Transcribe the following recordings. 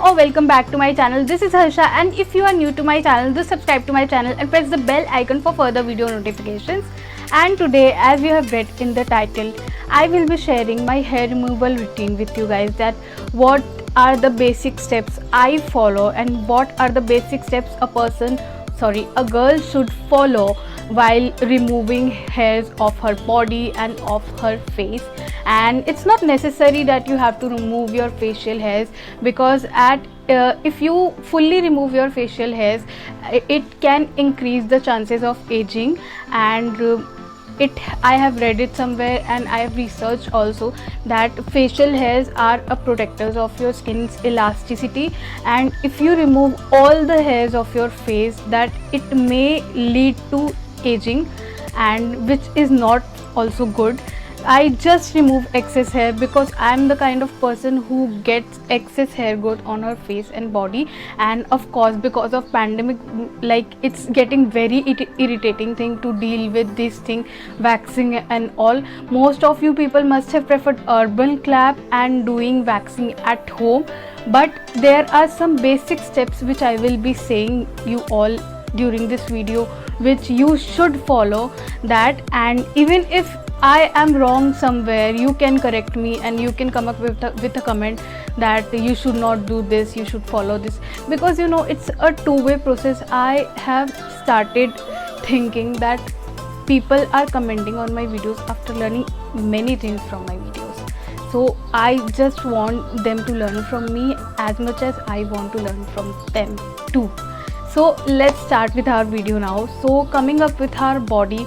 or welcome back to my channel. This is Harsha, and if you are new to my channel, do subscribe to my channel and press the bell icon for further video notifications. And today, as you have read in the title, I will be sharing my hair removal routine with you guys, that what are the basic steps I follow and what are the basic steps a girl should follow while removing hairs of her body and of her face. And it's not necessary that you have to remove your facial hairs, because if you fully remove your facial hairs, it can increase the chances of aging. And I have read it somewhere, and I have researched also, that facial hairs are a protectors of your skin's elasticity, and if you remove all the hairs of your face, that it may lead to aging, and which is not also good. I just remove excess hair because I am the kind of person who gets excess hair growth on her face and body. And of course, because of pandemic, like, it's getting very irritating thing to deal with this thing, waxing and all. Most of you people must have preferred urban clap and doing waxing at home, but there are some basic steps which I will be saying you all during this video, which you should follow that. And even if I am wrong somewhere, you can correct me and you can come up with a comment that you should not do this, you should follow this, because it's a two-way process. I have started thinking that people are commenting on my videos after learning many things from my videos, so I just want them to learn from me as much as I want to learn from them too. So let's start with our video now. So coming up with our body,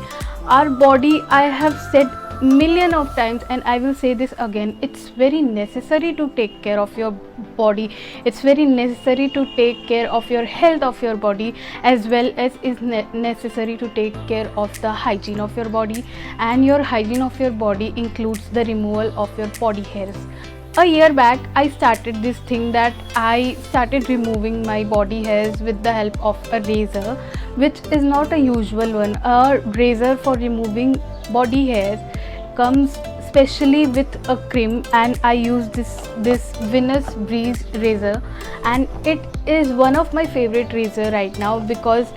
I have said million of times, and I will say this again, it's very necessary to take care of your body. It's very necessary to take care of your health of your body, as well as is necessary to take care of the hygiene of your body. And your hygiene of your body includes the removal of your body hairs. A year back, I started this thing that I started removing my body hairs with the help of a razor, which is not a usual one. A razor for removing body hairs comes specially with a cream, and I use this Venus Breeze razor, and it is one of my favorite razor right now, because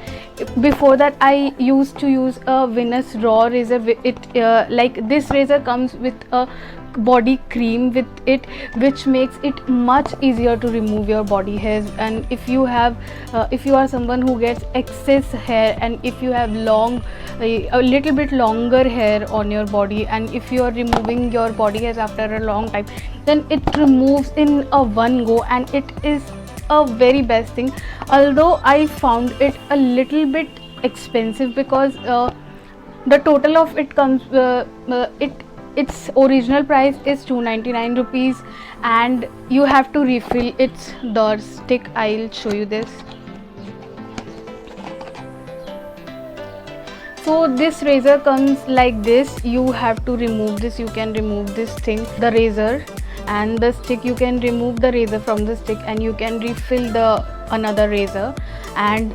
before that I used to use a Venus Raw razor. Like, this razor comes with a body cream with it, which makes it much easier to remove your body hairs. And if you are someone who gets excess hair, and if you have a little bit longer hair on your body, and if you are removing your body hairs after a long time, then it removes in a one go, and it is a very best thing. Although I found it a little bit expensive, because the total of it comes its original price is 299 rupees, and you have to refill the stick. I'll show you this. So this razor comes like this. You have to remove this. You can remove this thing, the razor, and the stick. You can remove the razor from the stick, and you can refill another razor. And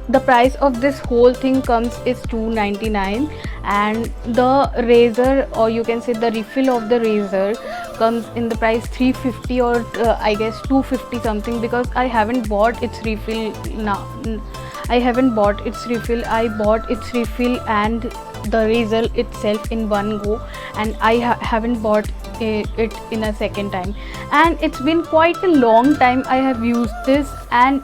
the price of this whole thing is 299, and the razor, or you can say the refill of the razor, comes in the price 350 or I guess 250 something, because I haven't bought its refill now. I bought its refill and the razor itself in one go, and I haven't bought it in a second time. And it's been quite a long time I have used this, and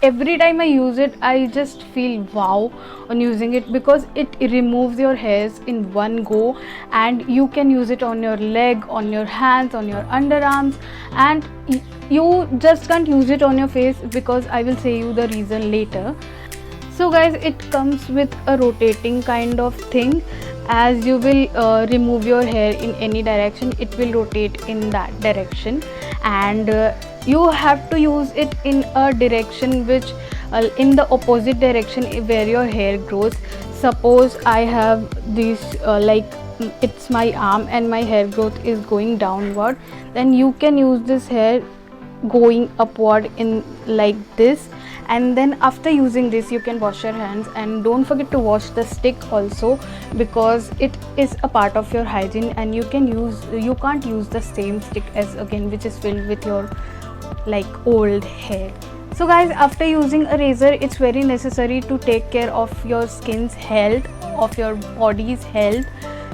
every time I use it, I just feel wow on using it, because it removes your hairs in one go, and you can use it on your leg, on your hands, on your underarms, and you just can't use it on your face, because I will say you the reason later. So guys, it comes with a rotating kind of thing. As you will remove your hair in any direction, it will rotate in that direction, and you have to use it in a direction which in the opposite direction where your hair grows. Suppose I have this it's my arm and my hair growth is going downward, then you can use this hair going upward in like this. And then after using this, you can wash your hands, and don't forget to wash the stick also, because it is a part of your hygiene, and you can't use the same stick as again which is filled with your like old hair. So guys, after using a razor, it's very necessary to take care of your skin's health, of your body's health.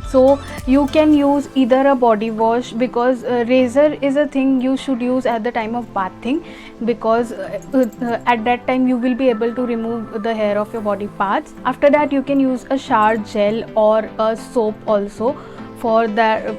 So you can use either a body wash, because razor is a thing you should use at the time of bathing, because at that time you will be able to remove the hair of your body parts. After that you can use a shower gel or a soap also, for that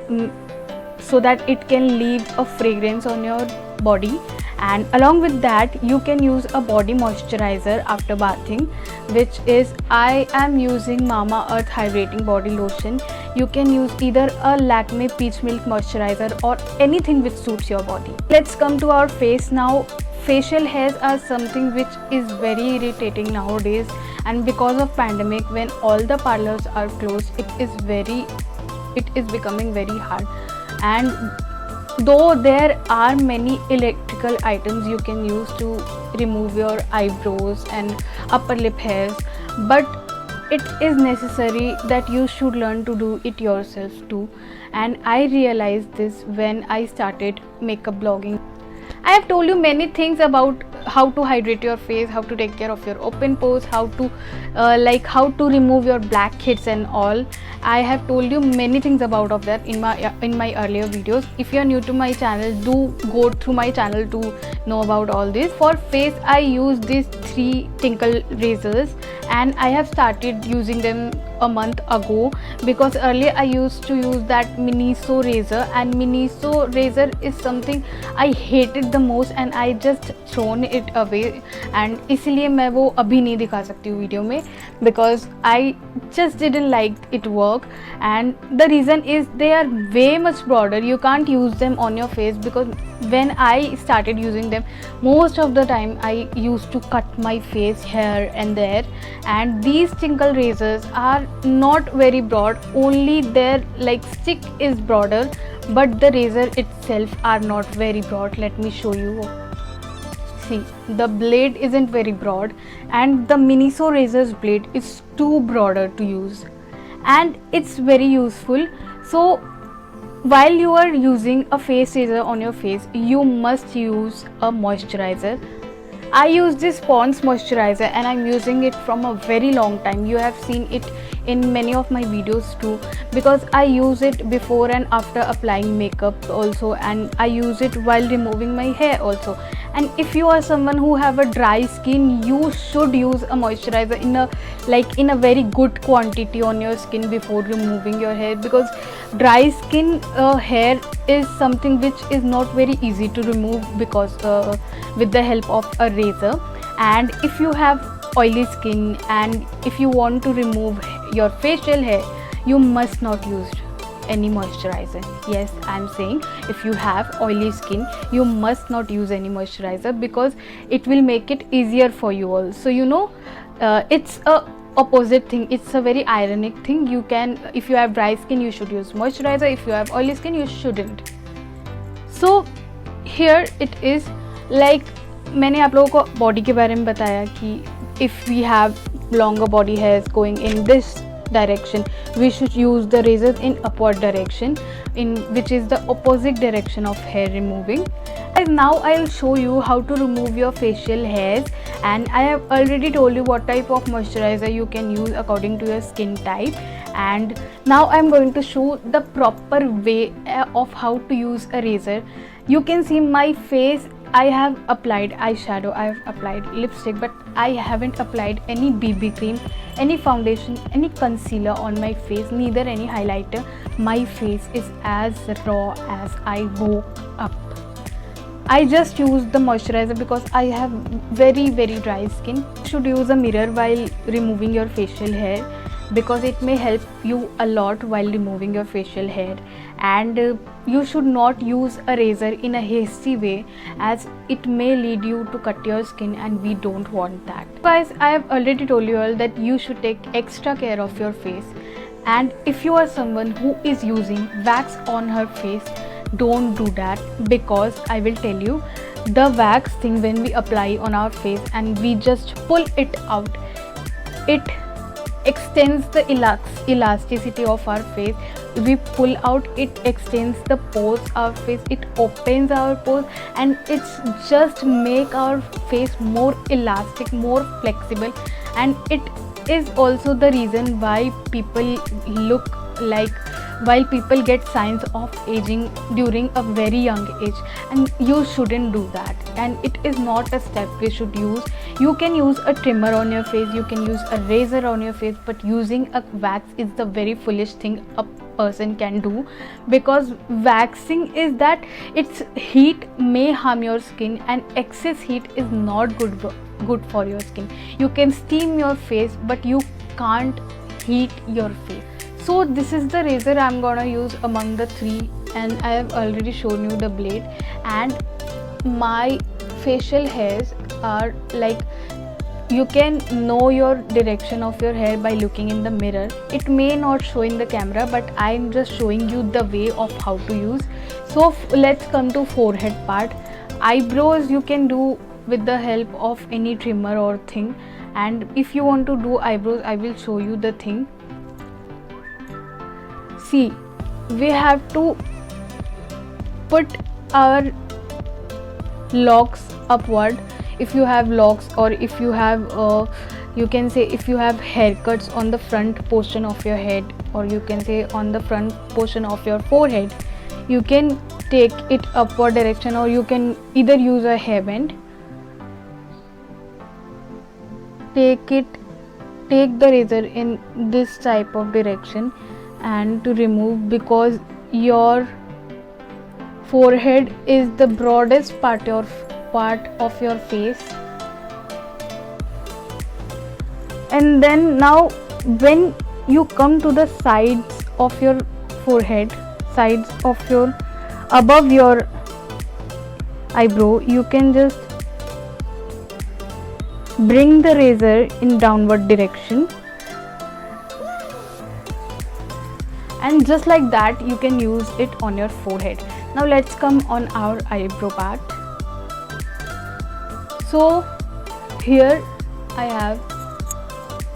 so that it can leave a fragrance on your body. And along with that you can use a body moisturizer after bathing, which is, I am using Mama Earth hydrating body lotion. You can use either a Lakme peach milk moisturizer or anything which suits your body. Let's come to our face now. Facial hairs are something which is very irritating nowadays, and because of pandemic, when all the parlors are closed, it is becoming very hard. And though there are many electrical items you can use to remove your eyebrows and upper lip hairs, but it is necessary that you should learn to do it yourself too. And I realized this when I started makeup blogging. I have told you many things about how to hydrate your face, how to take care of your open pores, how to remove your blackheads and all. I have told you many things about that in my earlier videos. If you are new to my channel, do go through my channel to know about all this. For face, I use these 3 Tinkle razors, and I have started using them a month ago, because earlier I used to use that Miniso razor, and Miniso razor is something I hated the most and I just thrown it away, and इसलिए मैं वो अभी नहीं दिखा सकती हूँ video में, because I just didn't like it work. And the reason is they are way much broader. You can't use them on your face, because when I started using them, most of the time I used to cut my face here and there. And these Tinkle razors are not very broad, only their like stick is broader, but the razor itself are not very broad. Let me show you. See, the blade isn't very broad, and the Miniso razor's blade is too broader to use, and it's very useful. So while you are using a face razor on your face, you must use a moisturizer. I use this Pond's moisturizer and I'm using it from a very long time. You have seen it in many of my videos too, because I use it before and after applying makeup also, and I use it while removing my hair also. And if you are someone who have a dry skin, you should use a moisturizer in a very good quantity on your skin before removing your hair, because dry skin hair is something which is not very easy to remove, because with the help of a razor. And if you have oily skin and if you want to remove your facial hair, you must not use any moisturizer. Yes, I'm saying if you have oily skin, you must not use any moisturizer, because it will make it easier for you also. You know, it's a opposite thing. It's a very ironic thing. You can, if you have dry skin, you should use moisturizer. If you have oily skin, you shouldn't. So here it is. Like मैंने आप लोगों को body के बारे में बताया कि if we have longer body hairs going in this direction, we should use the razors in upward direction, which is the opposite direction of hair removing. And now I'll show you how to remove your facial hairs, and I have already told you what type of moisturizer you can use according to your skin type. And now I'm going to show the proper way of how to use a razor. You can see my face. I have applied eyeshadow, I have applied lipstick, but I haven't applied any BB cream, any foundation, any concealer on my face, neither any highlighter. My face is as raw as I woke up. I just use the moisturizer because I have very dry skin. You should use a mirror while removing your facial hair, because it may help you a lot while removing your facial hair. And you should not use a razor in a hasty way, as it may lead you to cut your skin, and we don't want that. Guys, I have already told you all that you should take extra care of your face. And if you are someone who is using wax on her face, don't do that, because I will tell you, the wax thing, when we apply on our face and we just pull it out, it extends the elasticity of our face, we pull out, it extends the pores our face, it opens our pores, and it's just make our face more elastic, more flexible. And it is also the reason why people look like, while people get signs of aging during a very young age, and you shouldn't do that, and it is not a step we should use. You can use a trimmer on your face, you can use a razor on your face, but using a wax is the very foolish thing a person can do, because waxing is that its heat may harm your skin, and excess heat is not good for your skin. You can steam your face, but you can't heat your face. So this is the razor I'm gonna use among the three, and I have already shown you the blade. And my facial hairs are like, you can know your direction of your hair by looking in the mirror. It may not show in the camera, but I'm just showing you the way of how to use. So let's come to forehead part. Eyebrows you can do with the help of any trimmer or thing, and if you want to do eyebrows, I will show you the thing. See, we have to put our locks upward. If you have locks, or if you have you can say if you have haircuts on the front portion of your head, or you can say on the front portion of your forehead, you can take it upward direction, or you can either use a hairband. Take the razor in this type of direction and to remove, because your forehead is the broadest part of your face. And then now when you come to the sides of your forehead, sides of your above your eyebrow, you can just bring the razor in downward direction, and just like that you can use it on your forehead. Now let's come on our eyebrow part. So here I have,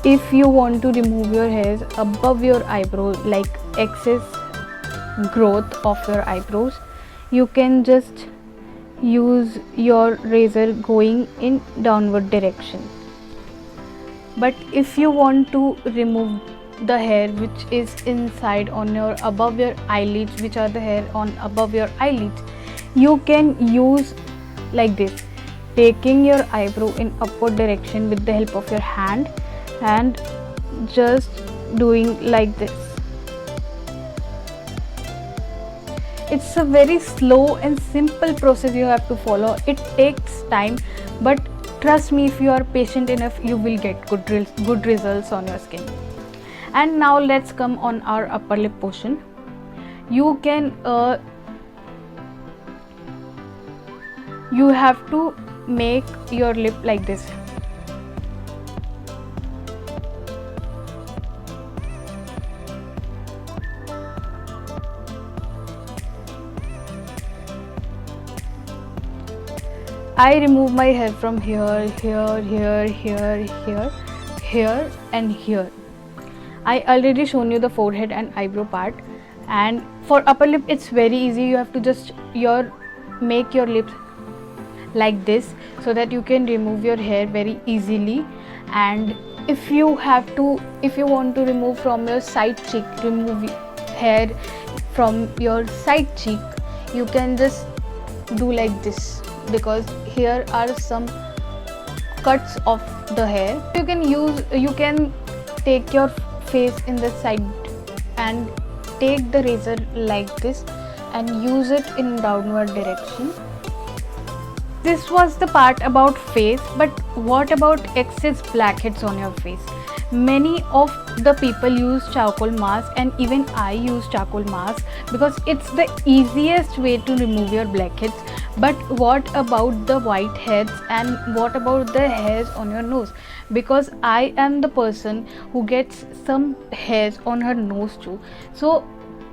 if you want to remove your hairs above your eyebrow, like excess growth of your eyebrows, you can just use your razor going in downward direction. But if you want to remove the hair which is inside on your above your eyelids, which are the hair on above your eyelids, you can use like this, taking your eyebrow in upward direction with the help of your hand and just doing like this. It's a very slow and simple process you have to follow. It takes time, but trust me, if you are patient enough, you will get good results on your skin. And now let's come on our upper lip portion. You can you have to make your lip like this. I remove my hair from here, here, here, here, here, here and here. I already shown you the forehead and eyebrow part, and for upper lip it's very easy. You have to just make your lips like this so that you can remove your hair very easily. And if you want to remove from your side cheek, remove hair from your side cheek, you can just do like this, because here are some cuts of the hair. You can take your face in the side and take the razor like this and use it in downward direction. This was the part about face, but what about excess blackheads on your face? Many of the people use charcoal mask, and even I use charcoal mask because it's the easiest way to remove your blackheads. But what about the whiteheads, and what about the hairs on your nose? Because I am the person who gets some hairs on her nose too. So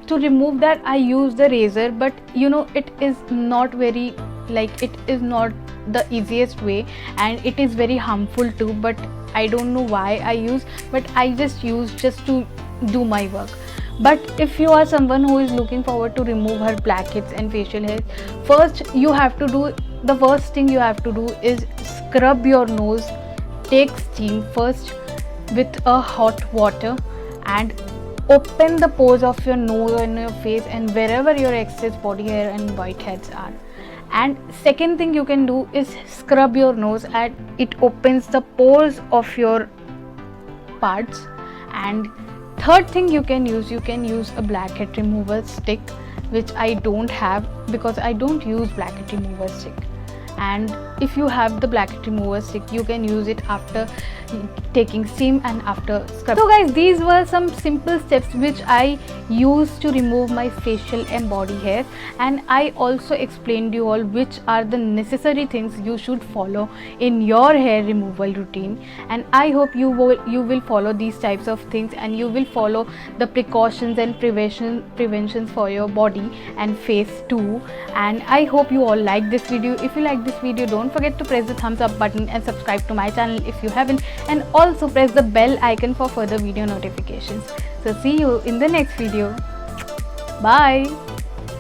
to remove that, I use the razor, but it is not very, it is not the easiest way, and it is very harmful too. But I don't know why I use, but I just use just to do my work. But if you are someone who is looking forward to remove her blackheads and facial hairs, first you have to do, the first thing you have to do is scrub your nose. Take steam first with a hot water and open the pores of your nose and your face and wherever your excess body hair and whiteheads are. And second thing you can do is scrub your nose, and it opens the pores of your parts. And third thing you can use a blackhead removal stick, which I don't have because I don't use blackhead remover stick. And if you have the blackhead remover stick, you can use it after taking steam and after scrub. So guys, these were some simple steps which I use to remove my facial and body hair, and I also explained you all which are the necessary things you should follow in your hair removal routine. And I hope you will follow these types of things, and you will follow the precautions and preventions for your body and face too. And I hope you all like this video. If you like this video, don't forget to press the thumbs up button and subscribe to my channel if you haven't, and also press the bell icon for further video notifications. So see you in the next video. Bye.